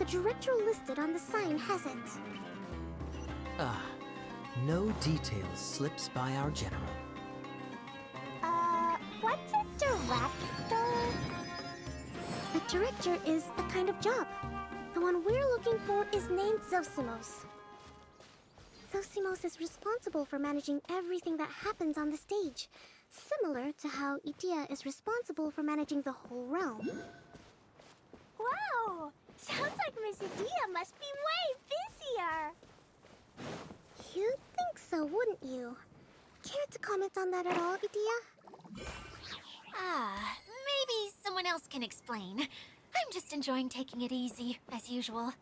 the director listed on the sign hasn't. No details slips by our general. What's a director? A director is a kind of job. The one we're looking for is named Zosimos. Zosimos is responsible for managing everything that happens on the stage, similar to how Idea is responsible for managing the whole realm. Wow! Sounds like Miss Idea must be way busier! You'd think so, wouldn't you? Care to comment on that at all, Idea? Maybe someone else can explain. I'm just enjoying taking it easy, as usual.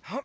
Huh?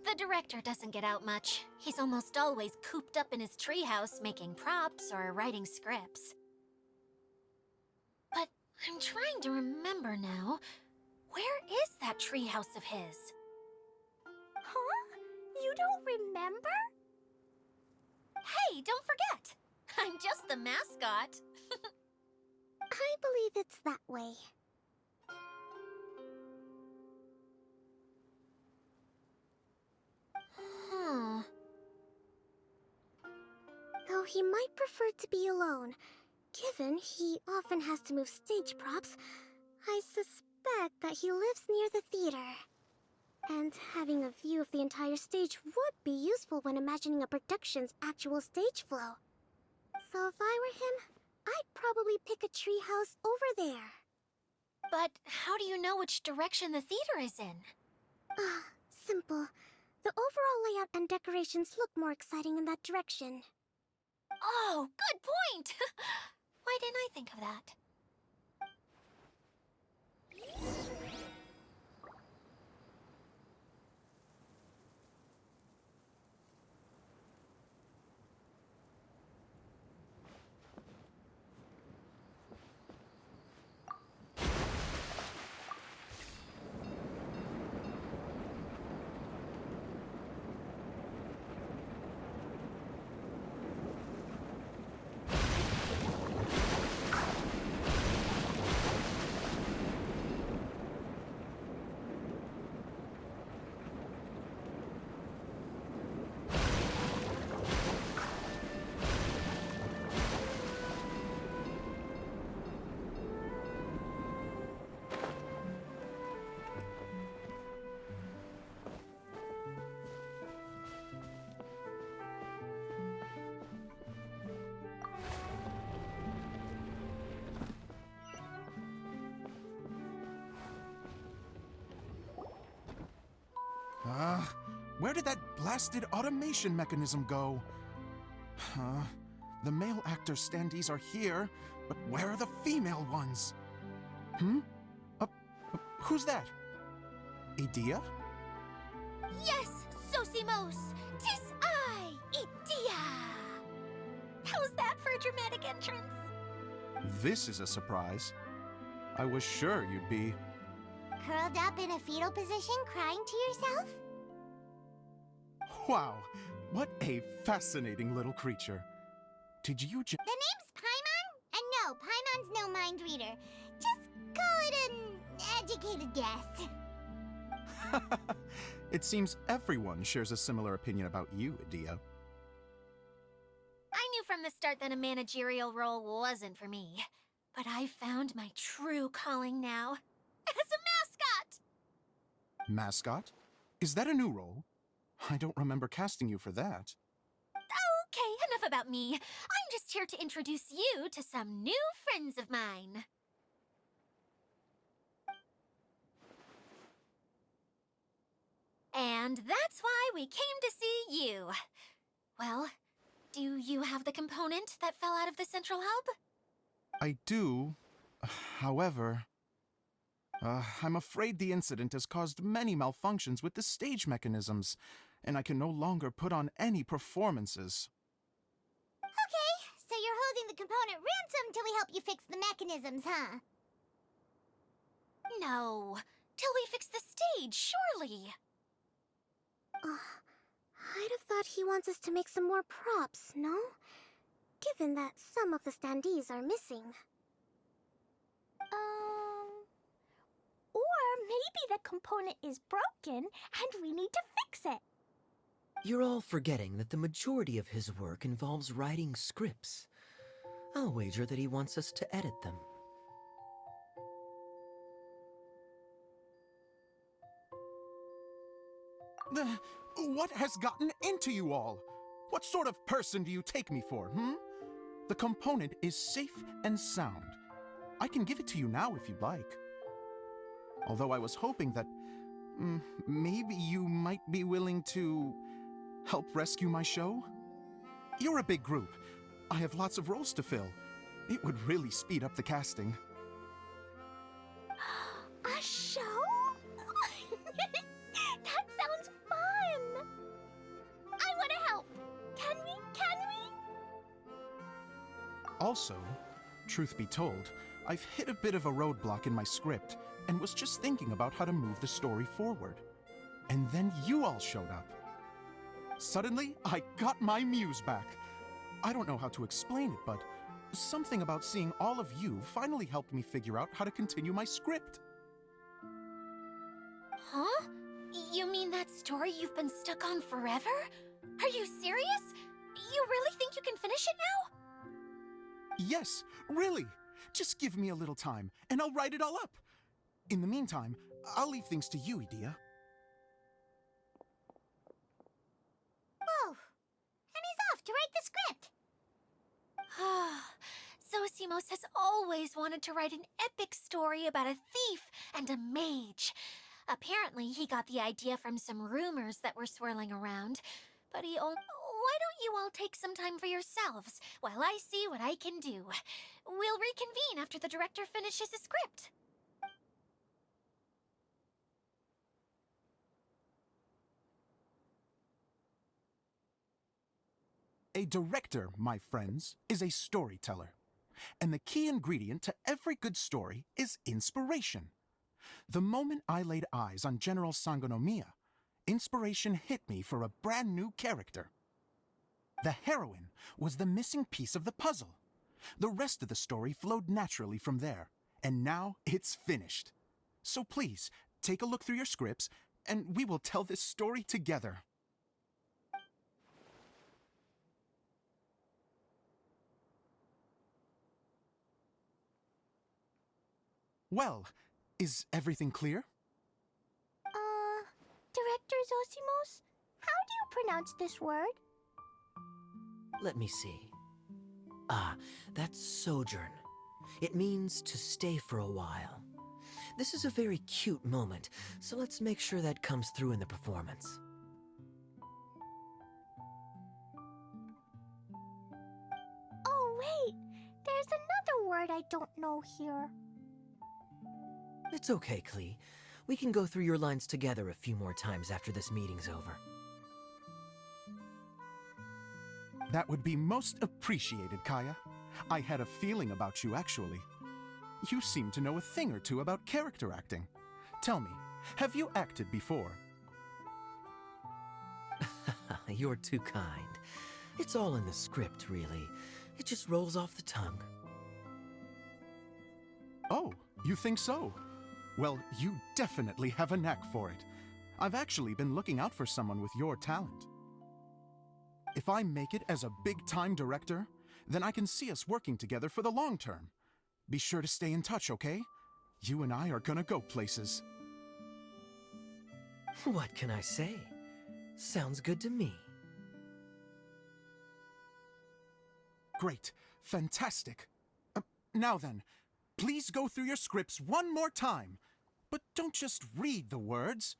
The director doesn't get out much. He's almost always cooped up in his treehouse making props or writing scripts. But I'm trying to remember now. Where is that treehouse of his? Huh? You don't remember? Hey, don't forget! I'm just the mascot. I believe it's that way. Though he might prefer to be alone, given he often has to move stage props, I suspect that he lives near the theater. And having a view of the entire stage would be useful when imagining a production's actual stage flow. So if I were him, I'd probably pick a treehouse over there. But how do you know which direction the theater is in? Simple. The overall layout and decorations look more exciting in that direction. Oh, good point! Why didn't I think of that? Where did that blasted automation mechanism go? The male actor standees are here, but where are the female ones? Who's that? Idea? Yes, Zosimos! 'Tis I, Idea! How's that for a dramatic entrance? This is a surprise. I was sure you'd be... Curled up in a fetal position, crying to yourself? Wow, what a fascinating little creature. Did you The name's Paimon? And no, Paimon's no mind reader. Just call it an educated guess. It seems everyone shares a similar opinion about you, Idia. I knew from the start that a managerial role wasn't for me. But I found my true calling now. As a mascot! Mascot? Is that a new role? I don't remember casting you for that. Okay, enough about me. I'm just here to introduce you to some new friends of mine. And that's why we came to see you. Well, do you have the component that fell out of the central hub? I do. However, I'm afraid the incident has caused many malfunctions with the stage mechanisms, and I can no longer put on any performances. Okay, so you're holding the component ransom till we help you fix the mechanisms, huh? No, till we fix the stage, surely. I'd have thought he wants us to make some more props, no? Given that some of the standees are missing. Or maybe the component is broken and we need to fix it. You're all forgetting that the majority of his work involves writing scripts. I'll wager that he wants us to edit them. What has gotten into you all? What sort of person do you take me for, The component is safe and sound. I can give it to you now if you'd like. Although I was hoping that maybe you might be willing to help rescue my show? You're a big group. I have lots of roles to fill. It would really speed up the casting. A show? That sounds fun! I want to help! Can we? Also, truth be told, I've hit a bit of a roadblock in my script and was just thinking about how to move the story forward. And then you all showed up. Suddenly, I got my muse back. I don't know how to explain it, but something about seeing all of you finally helped me figure out how to continue my script. Huh? You mean that story you've been stuck on forever? Are you serious? You really think you can finish it now? Yes, really. Just give me a little time, and I'll write it all up. In the meantime, I'll leave things to you, Idia. Whoa! And he's off to write the script! Zosimos has always wanted to write an epic story about a thief and a mage. Apparently, he got the idea from some rumors that were swirling around. But why don't you all take some time for yourselves while I see what I can do? We'll reconvene after the director finishes his script. A director, my friends, is a storyteller. And the key ingredient to every good story is inspiration. The moment I laid eyes on General Sangonomiya, inspiration hit me for a brand new character. The heroine was the missing piece of the puzzle. The rest of the story flowed naturally from there, and now it's finished. So please, take a look through your scripts, and we will tell this story together. Well, is everything clear? Director Zosimos, how do you pronounce this word? Let me see. That's sojourn. It means to stay for a while. This is a very cute moment, so let's make sure that comes through in the performance. Oh, wait. There's another word I don't know here. It's okay, Klee. We can go through your lines together a few more times after this meeting's over. That would be most appreciated, Kaiya. I had a feeling about you, actually. You seem to know a thing or two about character acting. Tell me, have you acted before? You're too kind. It's all in the script, really. It just rolls off the tongue. Oh, you think so? Well, you definitely have a knack for it. I've actually been looking out for someone with your talent. If I make it as a big-time director, then I can see us working together for the long term. Be sure to stay in touch, okay? You and I are gonna go places. What can I say? Sounds good to me. Great. Fantastic. Now then, please go through your scripts one more time. But don't just read the words.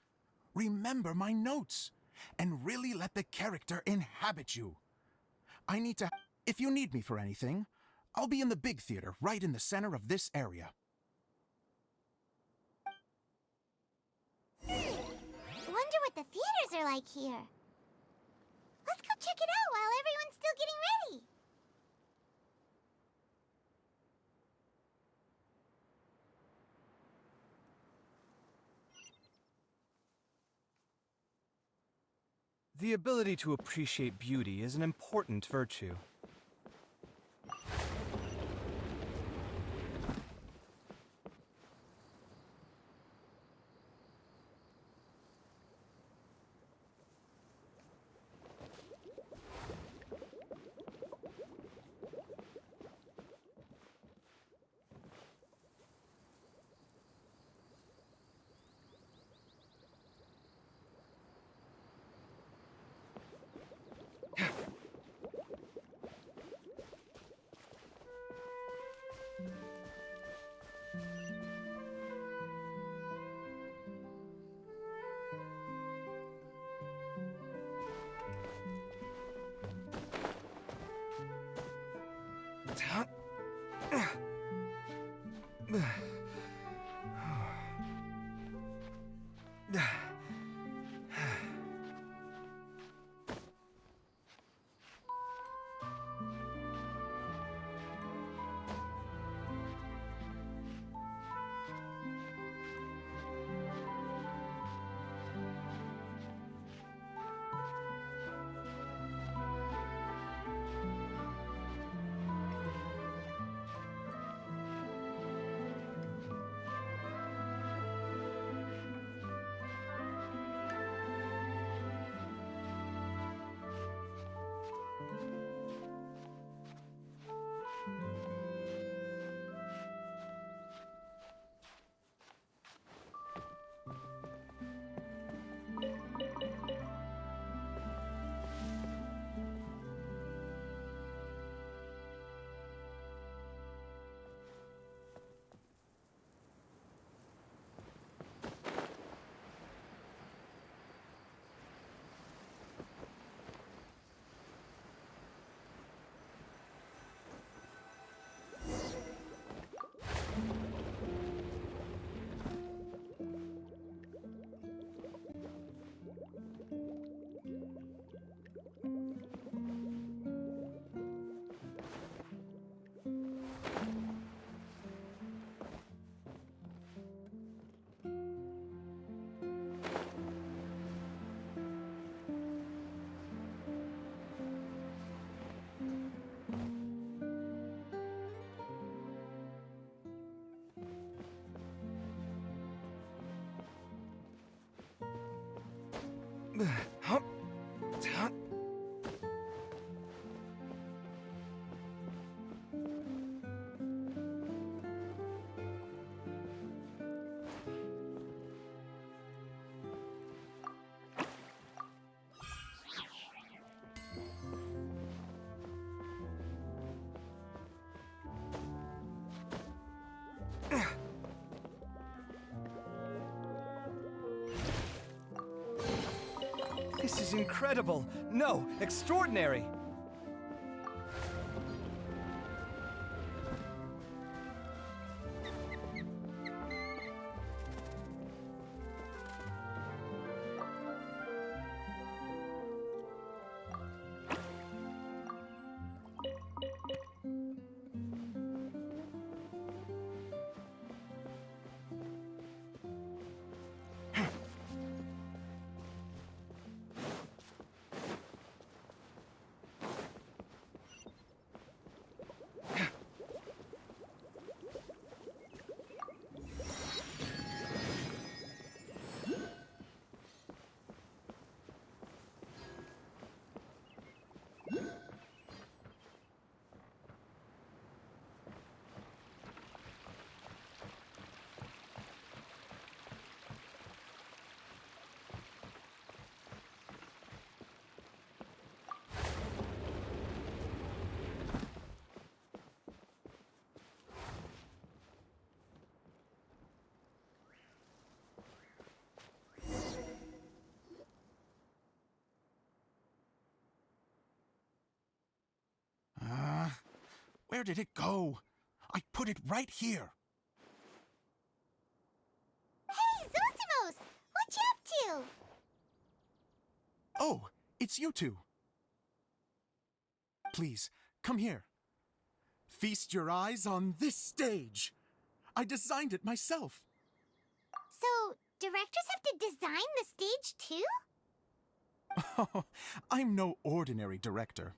Remember my notes. And really let the character inhabit you. If you need me for anything, I'll be in the big theater right in the center of this area. Wonder what the theaters are like here. Let's go check it out while everyone's still getting ready. The ability to appreciate beauty is an important virtue. This is incredible! No, extraordinary! Where did it go? I put it right here. Hey, Zosimos! What you up to? Oh, it's you two. Please, come here. Feast your eyes on this stage. I designed it myself. So, directors have to design the stage too? Oh, I'm no ordinary director.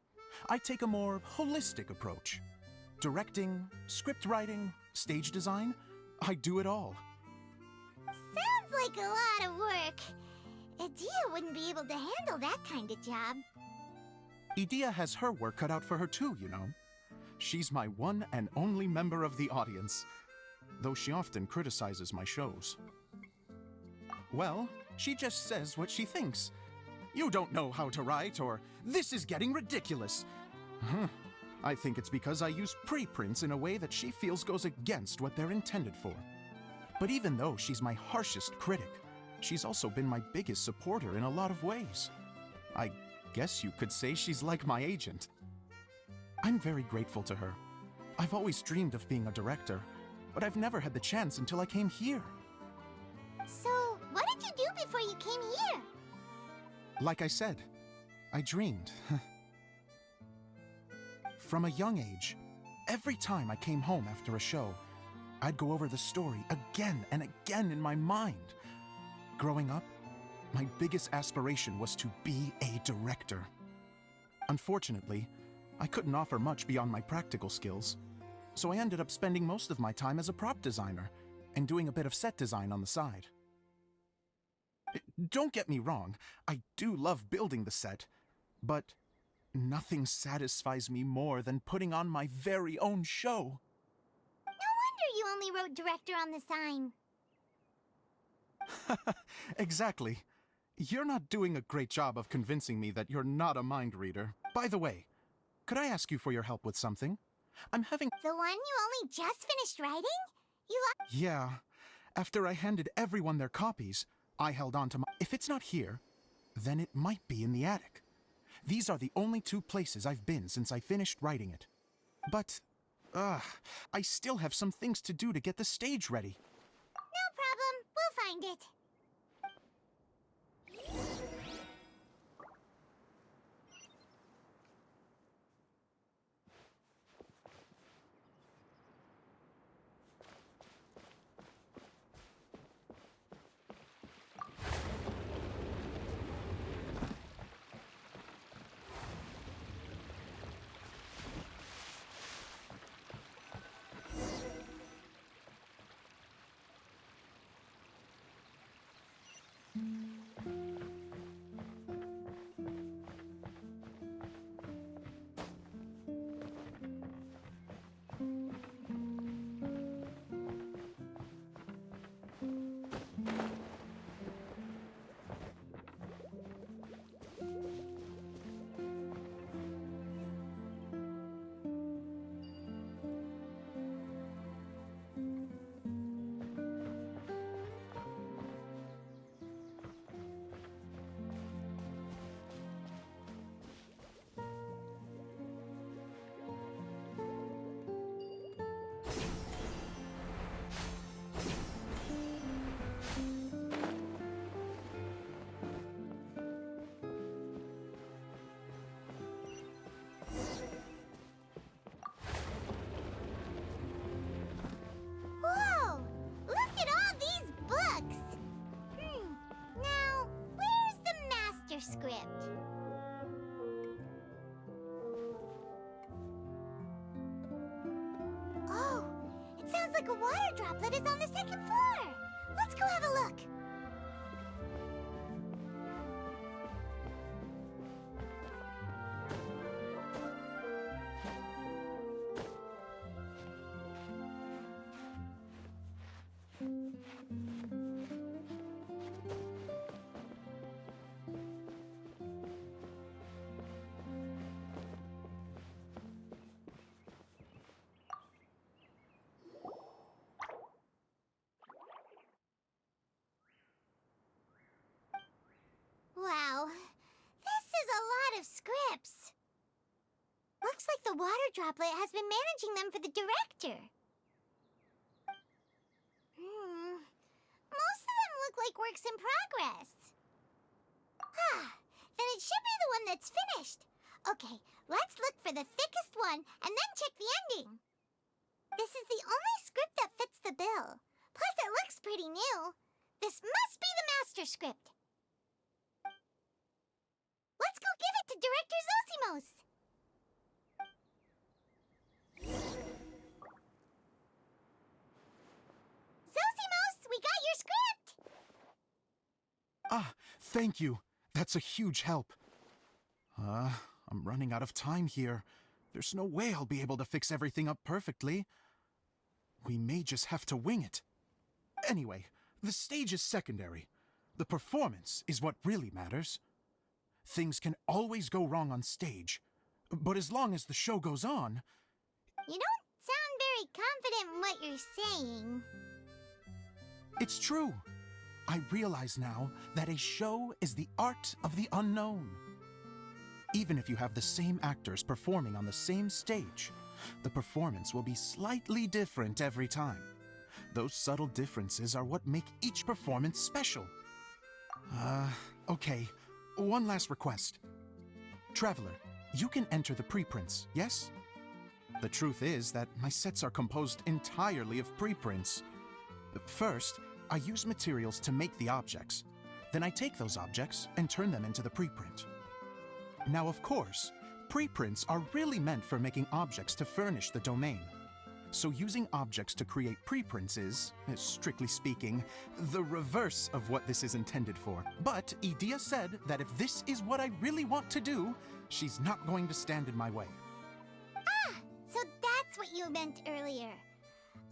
I take a more holistic approach. Directing, script writing, stage design, I do it all. Sounds like a lot of work. Edea wouldn't be able to handle that kind of job. Edea has her work cut out for her too, you know. She's my one and only member of the audience, though she often criticizes my shows. Well, she just says what she thinks. You don't know how to write, or this is getting ridiculous. I think it's because I use preprints in a way that she feels goes against what they're intended for. But even though she's my harshest critic, she's also been my biggest supporter in a lot of ways. I guess you could say she's like my agent. I'm very grateful to her. I've always dreamed of being a director, but I've never had the chance until I came here. So, what did you do before you came here? Like I said, I dreamed. From a young age, every time I came home after a show, I'd go over the story again and again in my mind. Growing up, my biggest aspiration was to be a director. Unfortunately, I couldn't offer much beyond my practical skills, so I ended up spending most of my time as a prop designer and doing a bit of set design on the side. Don't get me wrong, I do love building the set, but nothing satisfies me more than putting on my very own show. No wonder you only wrote director on the sign. Exactly. You're not doing a great job of convincing me that you're not a mind reader. By the way, could I ask you for your help with something? I'm having... The one you only just finished writing? Yeah. After I handed everyone their copies, I held on to my... If it's not here, then it might be in the attic. These are the only two places I've been since I finished writing it. But, I still have some things to do to get the stage ready. No problem. We'll find it. Whoa! Look at all these books! Now, where's the master script? Oh, it sounds like a water droplet is on the second floor! Let's go have a look! the water droplet has been managing them for the director. Most of them look like works in progress. Then it should be the one that's finished. Okay, let's look for the thickest one and then check the ending. This is the only script that fits the bill. Plus, it looks pretty new. This must be the master script. Let's go give it to Director Zosimos. Zosimos, we got your script! Ah, thank you. That's a huge help. I'm running out of time here. There's no way I'll be able to fix everything up perfectly. We may just have to wing it. Anyway, the stage is secondary. The performance is what really matters. Things can always go wrong on stage, but as long as the show goes on... You don't sound very confident in what you're saying. It's true. I realize now that a show is the art of the unknown. Even if you have the same actors performing on the same stage, the performance will be slightly different every time. Those subtle differences are what make each performance special. Okay. One last request. Traveler, you can enter the preprints, yes? The truth is that my sets are composed entirely of preprints. First, I use materials to make the objects. Then I take those objects and turn them into the preprint. Now, of course, preprints are really meant for making objects to furnish the domain. So using objects to create preprints is, strictly speaking, the reverse of what this is intended for. But Edea said that if this is what I really want to do, she's not going to stand in my way. So that's what you meant earlier.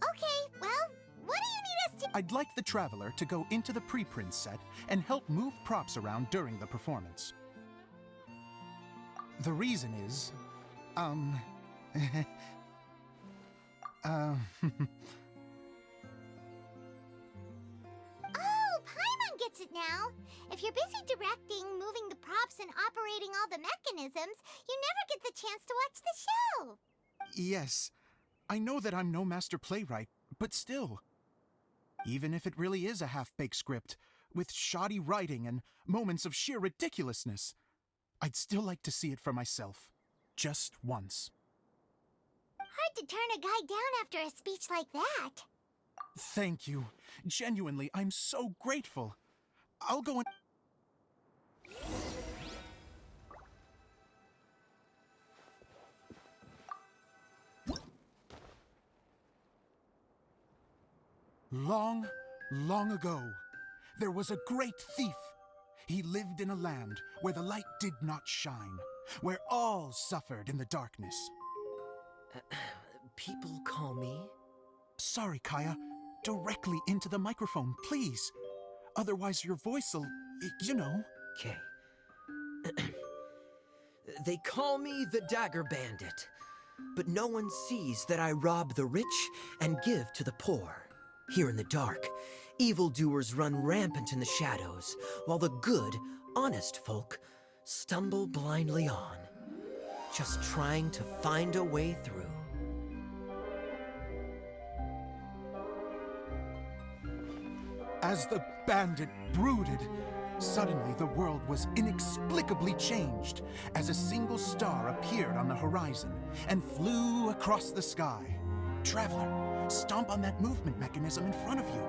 Okay, well, what do you need us to... I'd like the Traveler to go into the preprint set and help move props around during the performance. The reason is, Oh, Paimon gets it now. If you're busy directing, moving the props, and operating all the mechanisms, you never get the chance to watch the show. Yes, I know that I'm no master playwright, but still. Even if it really is a half-baked script, with shoddy writing and moments of sheer ridiculousness, I'd still like to see it for myself. Just once. Hard to turn a guy down after a speech like that. Thank you. Genuinely, I'm so grateful. I'll go and... Long, long ago, there was a great thief. He lived in a land where the light did not shine, where all suffered in the darkness. People call me? Sorry, Kaiya. Directly into the microphone, please. Otherwise your voice'll, you know. Okay. They call me the Dagger Bandit, but no one sees that I rob the rich and give to the poor. Here in the dark, evildoers run rampant in the shadows, while the good, honest folk stumble blindly on, just trying to find a way through. As the bandit brooded, suddenly the world was inexplicably changed as a single star appeared on the horizon and flew across the sky. Traveler, stomp on that movement mechanism in front of you.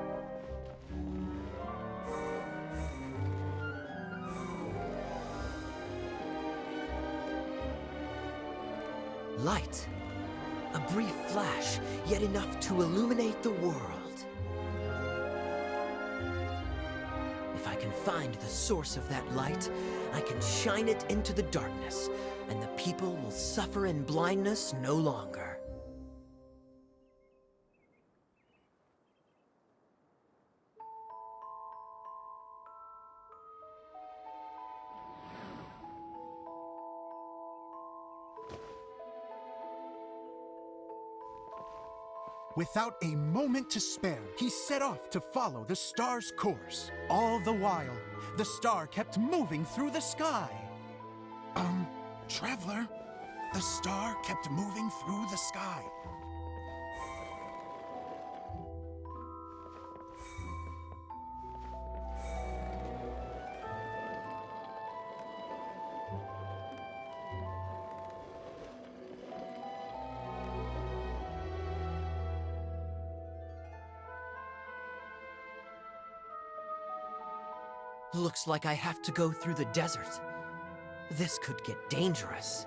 Light. A brief flash, yet enough to illuminate the world. If I can find the source of that light, I can shine it into the darkness, and the people will suffer in blindness no longer. Without a moment to spare, he set off to follow the star's course. All the while, the star kept moving through the sky. Traveler, The star kept moving through the sky. Looks like I have to go through the desert. This could get dangerous.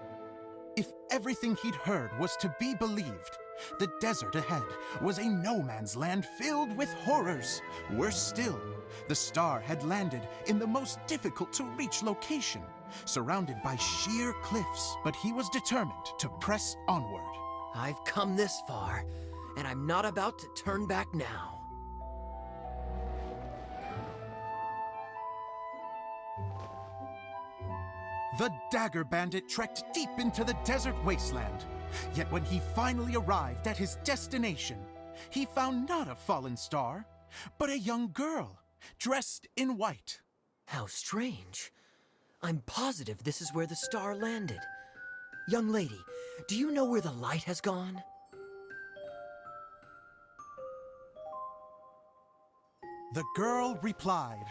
If everything he'd heard was to be believed, the desert ahead was a no-man's land filled with horrors. Worse still, the star had landed in the most difficult-to-reach location, surrounded by sheer cliffs. But he was determined to press onward. I've come this far, and I'm not about to turn back now. The Dagger Bandit trekked deep into the desert wasteland. Yet when he finally arrived at his destination, he found not a fallen star, but a young girl, dressed in white. How strange. I'm positive this is where the star landed. Young lady, do you know where the light has gone? The girl replied,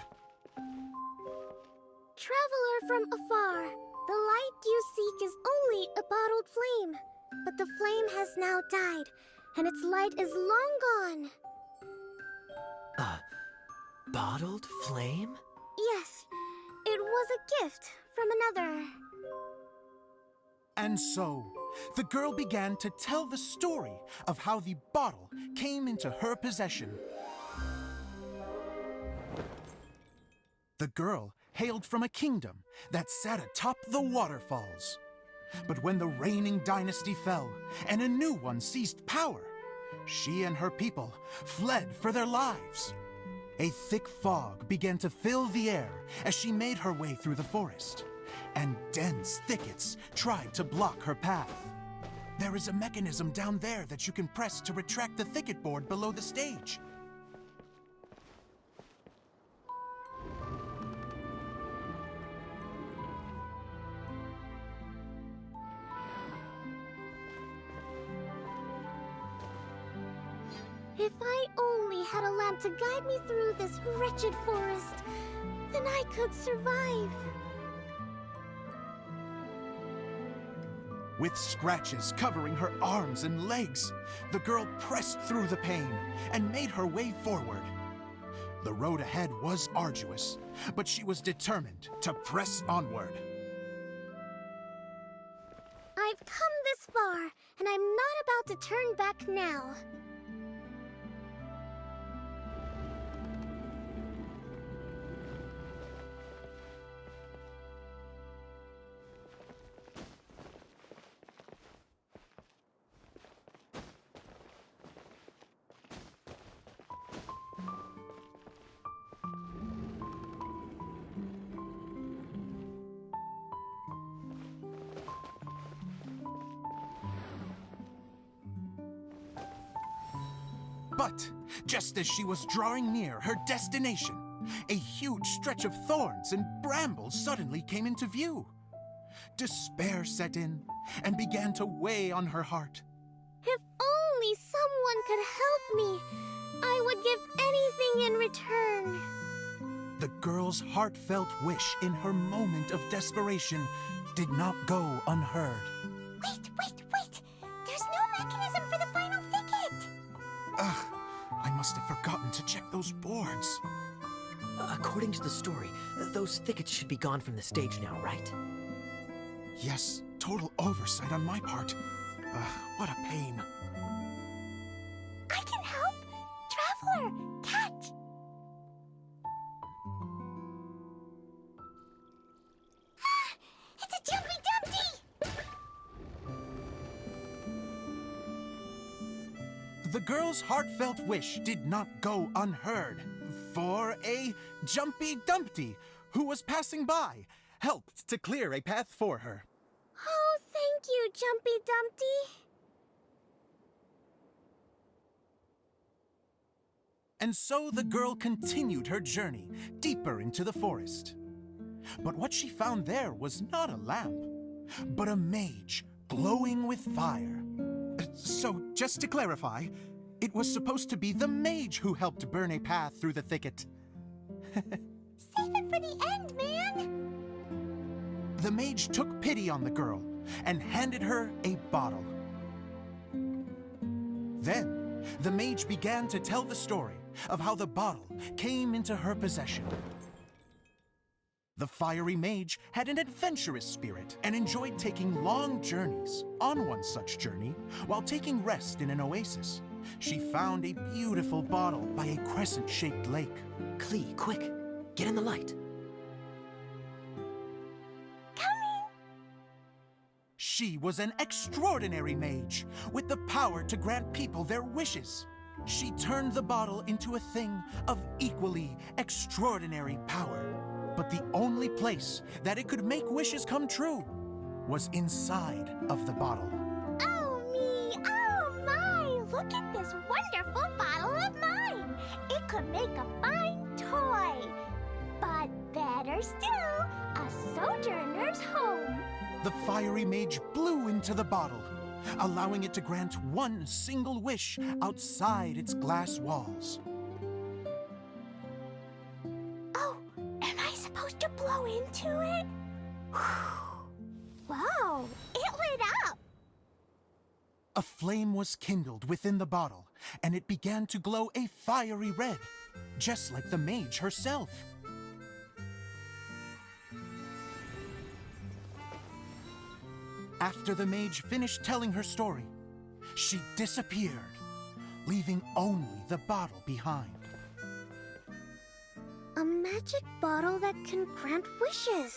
Traveler from afar, the light you seek is only a bottled flame. But the flame has now died, and its light is long gone. A bottled flame? Yes, it was a gift from another. And so, the girl began to tell the story of how the bottle came into her possession. The girl hailed from a kingdom that sat atop the waterfalls. But when the reigning dynasty fell and a new one seized power, she and her people fled for their lives. A thick fog began to fill the air as she made her way through the forest, and dense thickets tried to block her path. There is a mechanism down there that you can press to retract the thicket board below the stage. If I only had a lamp to guide me through this wretched forest, then I could survive. With scratches covering her arms and legs, the girl pressed through the pain and made her way forward. The road ahead was arduous, but she was determined to press onward. I've come this far, and I'm not about to turn back now. But just as she was drawing near her destination, a huge stretch of thorns and brambles suddenly came into view. Despair set in and began to weigh on her heart. If only someone could help me, I would give anything in return. The girl's heartfelt wish in her moment of desperation did not go unheard. Wait! There's no mechanism for the final thicket! Ugh, I must have forgotten to check those boards. According to the story, those thickets should be gone from the stage now, right? Yes, total oversight on my part. What a pain. I can help! Traveler, catch! It's a Jumpy Dumpty! The girl's heartfelt wish did not go unheard, for a Jumpy Dumpty, who was passing by, helped to clear a path for her. Oh, thank you, Jumpy Dumpty. And so the girl continued her journey deeper into the forest. But what she found there was not a lamp, but a mage glowing with fire. So, just to clarify, it was supposed to be the mage who helped burn a path through the thicket. Save it for the end, man! The mage took pity on the girl and handed her a bottle. Then, the mage began to tell the story of how the bottle came into her possession. The fiery mage had an adventurous spirit and enjoyed taking long journeys. On one such journey, while taking rest in an oasis, she found a beautiful bottle by a crescent-shaped lake. Klee, quick, get in the light. She was an extraordinary mage, with the power to grant people their wishes. She turned the bottle into a thing of equally extraordinary power. But the only place that it could make wishes come true was inside of the bottle. Oh me, oh my! Look at this wonderful bottle of mine! It could make a fine toy. But better still, a sojourner's home. The fiery mage blew into the bottle, allowing it to grant one single wish outside its glass walls. Oh, am I supposed to blow into it? Wow, it lit up! A flame was kindled within the bottle, and it began to glow a fiery red, just like the mage herself. After the mage finished telling her story, she disappeared, leaving only the bottle behind. A magic bottle that can grant wishes.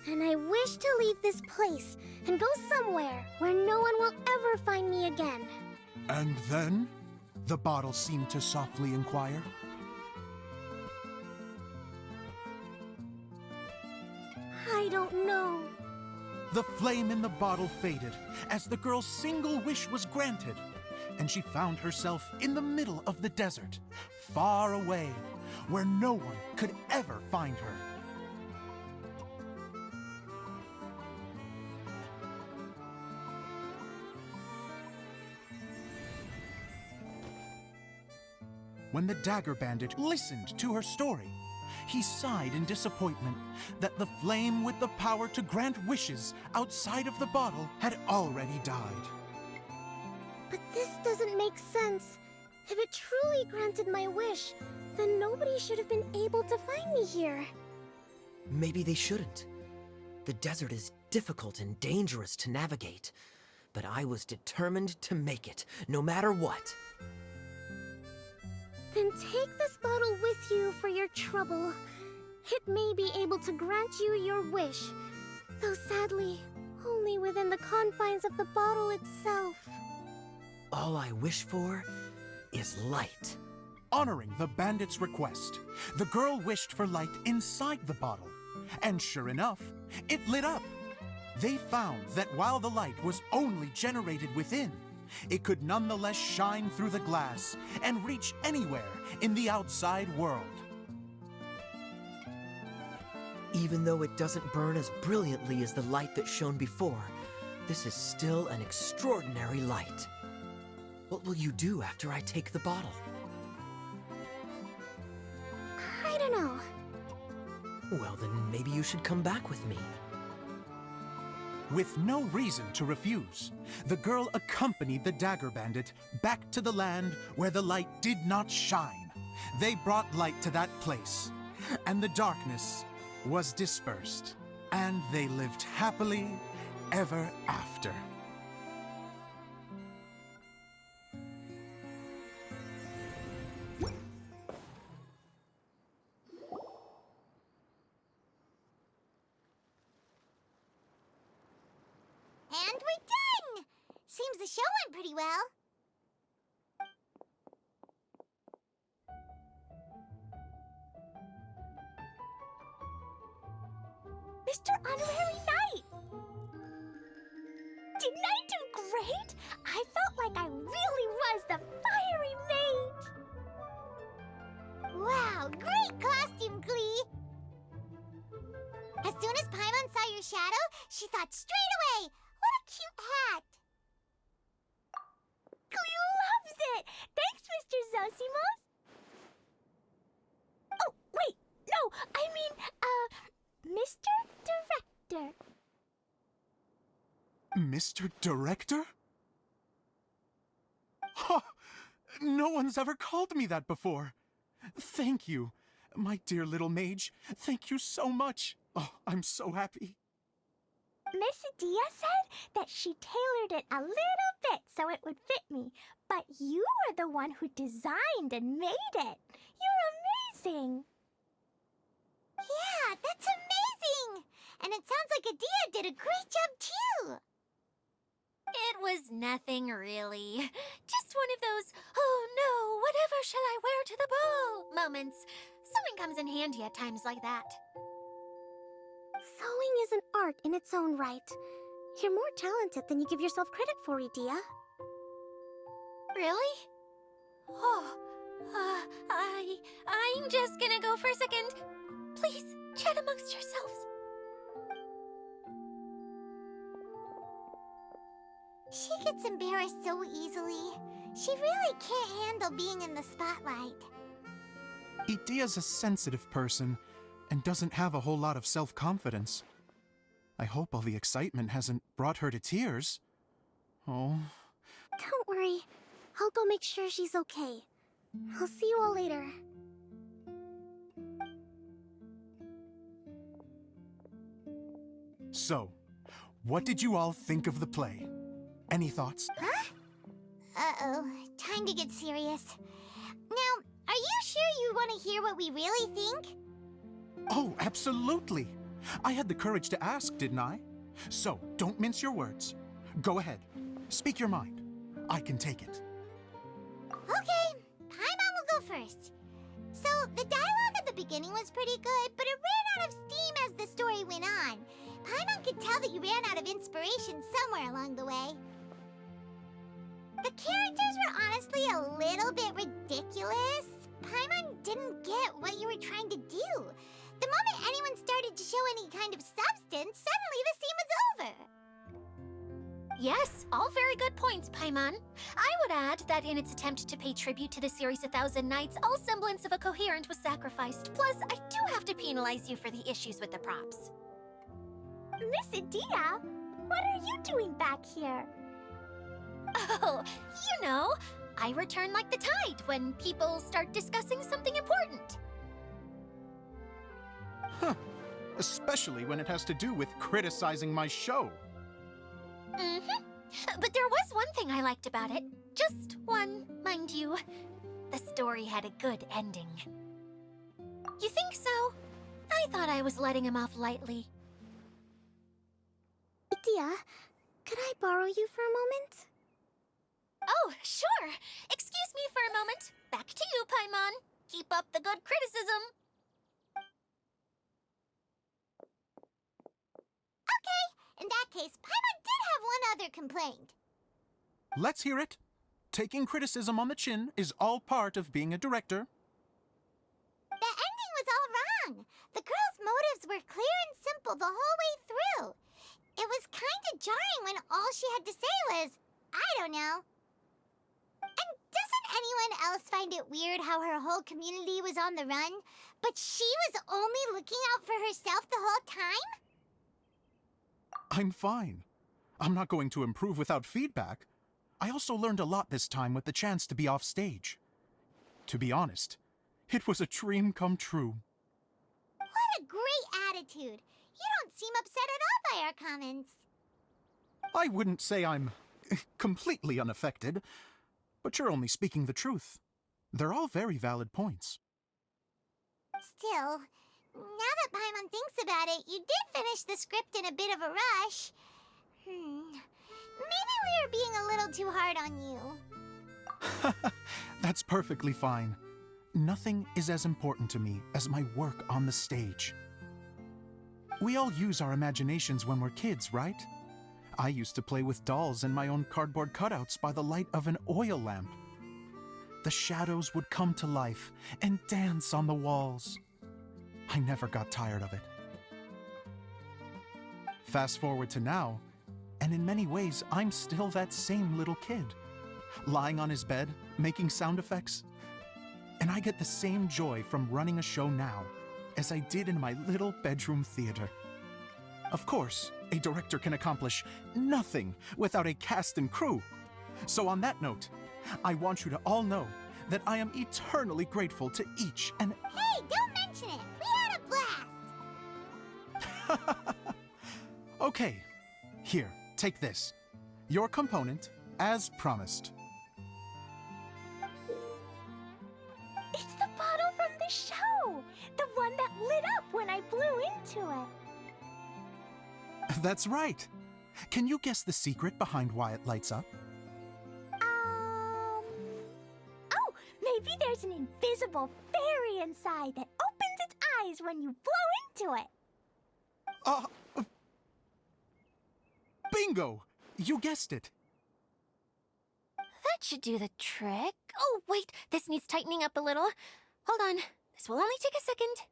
And I wish to leave this place and go somewhere where no one will ever find me again. And then, the bottle seemed to softly inquire. I don't know. The flame in the bottle faded as the girl's single wish was granted, and she found herself in the middle of the desert, far away, where no one could ever find her. When the Dagger Bandit listened to her story, he sighed in disappointment that the flame with the power to grant wishes outside of the bottle had already died. But this doesn't make sense. If it truly granted my wish, then nobody should have been able to find me here. Maybe they shouldn't. The desert is difficult and dangerous to navigate, but I was determined to make it, no matter what. Then take this bottle with you for your trouble. It may be able to grant you your wish, though sadly, only within the confines of the bottle itself. All I wish for is light. Honoring the bandit's request, the girl wished for light inside the bottle, and sure enough, it lit up. They found that while the light was only generated within, it could nonetheless shine through the glass and reach anywhere in the outside world. Even though it doesn't burn as brilliantly as the light that shone before, this is still an extraordinary light. What will you do after I take the bottle? I don't know. Well, then maybe you should come back with me. With no reason to refuse, the girl accompanied the Dagger Bandit back to the land where the light did not shine. They brought light to that place, and the darkness was dispersed, and they lived happily ever after. And we're done! Seems the show went pretty well. Mr. Honorary Knight! Didn't I do great? I felt like I really was the fiery mage! Wow, great costume, Klee! As soon as Paimon saw your shadow, she thought straight away, cute hat. Cleo loves it! Thanks, Mr. Zosimos! Oh, wait! No, I mean, Mr. Director. Mr. Director? Huh! No one's ever called me that before. Thank you. My dear little mage, thank you so much. Oh, I'm so happy. Miss Adia said that she tailored it a little bit so it would fit me, but you are the one who designed and made it. You're amazing. Yeah, that's amazing! And it sounds like Adia did a great job too! It was nothing really. Just one of those, oh no, whatever shall I wear to the ball moments. Sewing comes in handy at times like that. Sewing is an art in its own right. You're more talented than you give yourself credit for, Adia. Really? Oh, I'm just gonna go for a second. Please, chat amongst yourselves. She gets embarrassed so easily. She really can't handle being in the spotlight. Idia's a sensitive person and doesn't have a whole lot of self-confidence. I hope all the excitement hasn't brought her to tears. Oh. Don't worry. I'll go make sure she's okay. I'll see you all later. So, what did you all think of the play? Any thoughts? Huh? Uh-oh, time to get serious. Now, are you sure you want to hear what we really think? Oh, absolutely. I had the courage to ask, didn't I? So, don't mince your words. Go ahead. Speak your mind. I can take it. Okay, Paimon will go first. So, the dialogue at the beginning was pretty good, but it ran out of steam as the story went on. Paimon could tell that you ran out of inspiration somewhere along the way. The characters were honestly a little bit ridiculous. Paimon didn't get what you were trying to do. The moment anyone started to show any kind of substance, suddenly the scene was over. Yes, all very good points, Paimon. I would add that in its attempt to pay tribute to the series 1,000 Nights, all semblance of a coherent was sacrificed. Plus, I do have to penalize you for the issues with the props. Miss Adia, what are you doing back here? Oh, you know, I return like the tide when people start discussing something important. Huh. Especially when it has to do with criticizing my show. Mm-hmm. But there was one thing I liked about it. Just one, mind you. The story had a good ending. You think so? I thought I was letting him off lightly. Adia, could I borrow you for a moment? Oh, sure. Excuse me for a moment. Back to you, Paimon. Keep up the good criticism. Okay, in that case, Paimon did have one other complaint. Let's hear it. Taking criticism on the chin is all part of being a director. The ending was all wrong. The girl's motives were clear and simple the whole way through. It was kind of jarring when all she had to say was, I don't know. And doesn't anyone else find it weird how her whole community was on the run, but she was only looking out for herself the whole time? I'm fine. I'm not going to improve without feedback. I also learned a lot this time with the chance to be off stage. To be honest, it was a dream come true. What a great attitude. You don't seem upset at all by our comments. I wouldn't say I'm completely unaffected, but you're only speaking the truth. They're all very valid points. Still, now that Paimon thinks about it, you did finish the script in a bit of a rush. Maybe we were being a little too hard on you. That's perfectly fine. Nothing is as important to me as my work on the stage. We all use our imaginations when we're kids, right? I used to play with dolls and my own cardboard cutouts by the light of an oil lamp. The shadows would come to life and dance on the walls. I never got tired of it. Fast forward to now, And in many ways, I'm still that same little kid. Lying on his bed, making sound effects. And I get the same joy from running a show now as I did in my little bedroom theater. Of course, a director can accomplish nothing without a cast and crew. So on that note, I want you to all know that I am eternally grateful to each and... Hey, don't mention it! We had a blast! Okay, here, take this. Your component, as promised. It's the bottle from the show! The one that lit up when I blew into it. That's right. Can you guess the secret behind why it lights up? Oh, maybe there's an invisible fairy inside that opens its eyes when you blow into it. Bingo! You guessed it. That should do the trick. Oh, wait, this needs tightening up a little. Hold on, this will only take a second.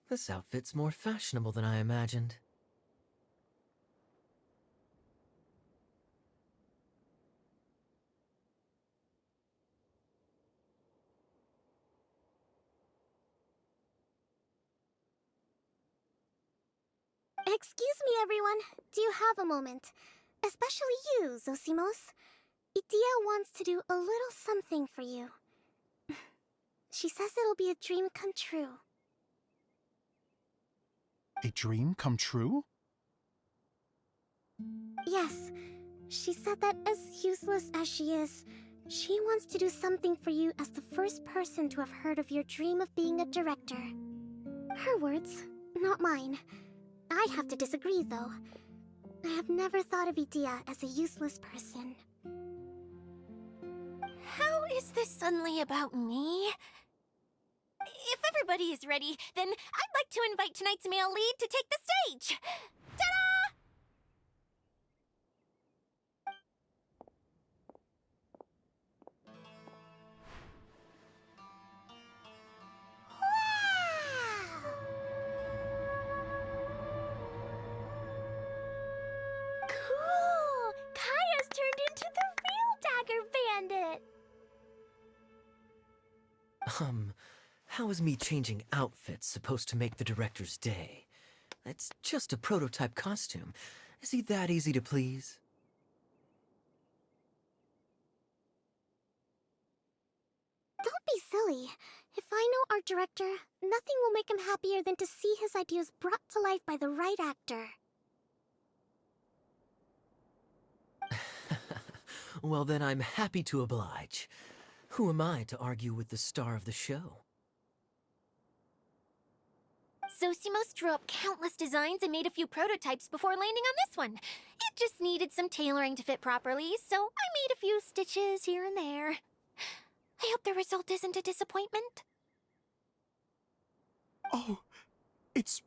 This outfit's more fashionable than I imagined. Excuse me, everyone. Do you have a moment? Especially you, Zosimos. Idia wants to do a little something for you. She says it'll be a dream come true. A dream come true? Yes. She said that as useless as she is, she wants to do something for you as the first person to have heard of your dream of being a director. Her words, not mine. I'd have to disagree, though. I have never thought of Idia as a useless person. How is this suddenly about me? If everybody is ready, then I'd like to invite tonight's male lead to take the stage. Ta-da! Cool! Kaiya's turned into the real Dagger Bandit! How is me changing outfits supposed to make the director's day? It's just a prototype costume. Is he that easy to please? Don't be silly. If I know our director, nothing will make him happier than to see his ideas brought to life by the right actor. Well, then I'm happy to oblige. Who am I to argue with the star of the show? Zosimos drew up countless designs and made a few prototypes before landing on this one. It just needed some tailoring to fit properly, so I made a few stitches here and there. I hope the result isn't a disappointment. Oh, it's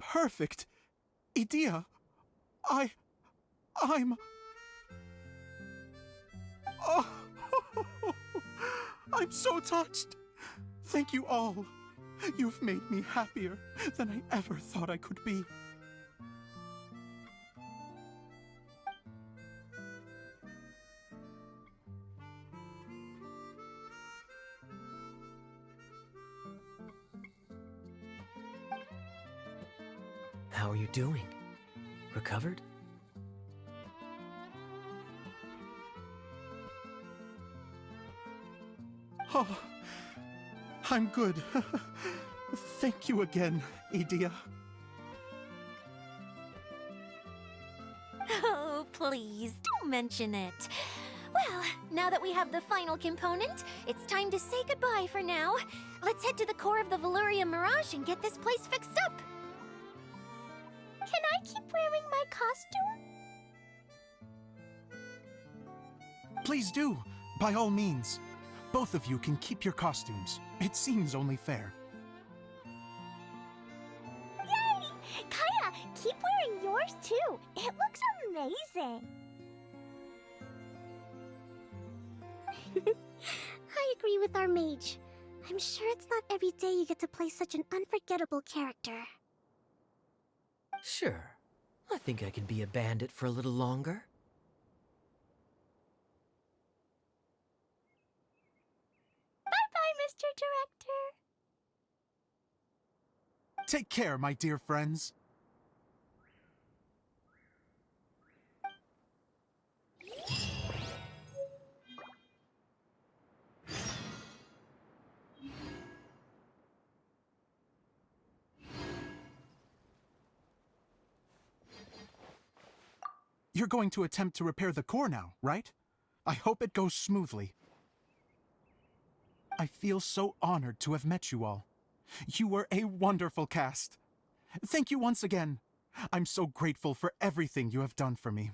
perfect. Idia, I'm... Oh, I'm so touched. Thank you all. You've made me happier than I ever thought I could be. How are you doing? Recovered? Oh, I'm good. Thank you again, Idia. Oh, please, don't mention it. Well, now that we have the final component, it's time to say goodbye for now. Let's head to the core of the Veluria Mirage and get this place fixed up. Can I keep wearing my costume? Please do. By all means, both of you can keep your costumes. It seems only fair. Yay! Kaiya, keep wearing yours too. It looks amazing. I agree with our mage. I'm sure it's not every day you get to play such an unforgettable character. Sure. I think I can be a bandit for a little longer. Bye-bye, Mr. Director. Take care, my dear friends. You're going to attempt to repair the core now, right? I hope it goes smoothly. I feel so honored to have met you all. You were a wonderful cast. Thank you once again. I'm so grateful for everything you have done for me.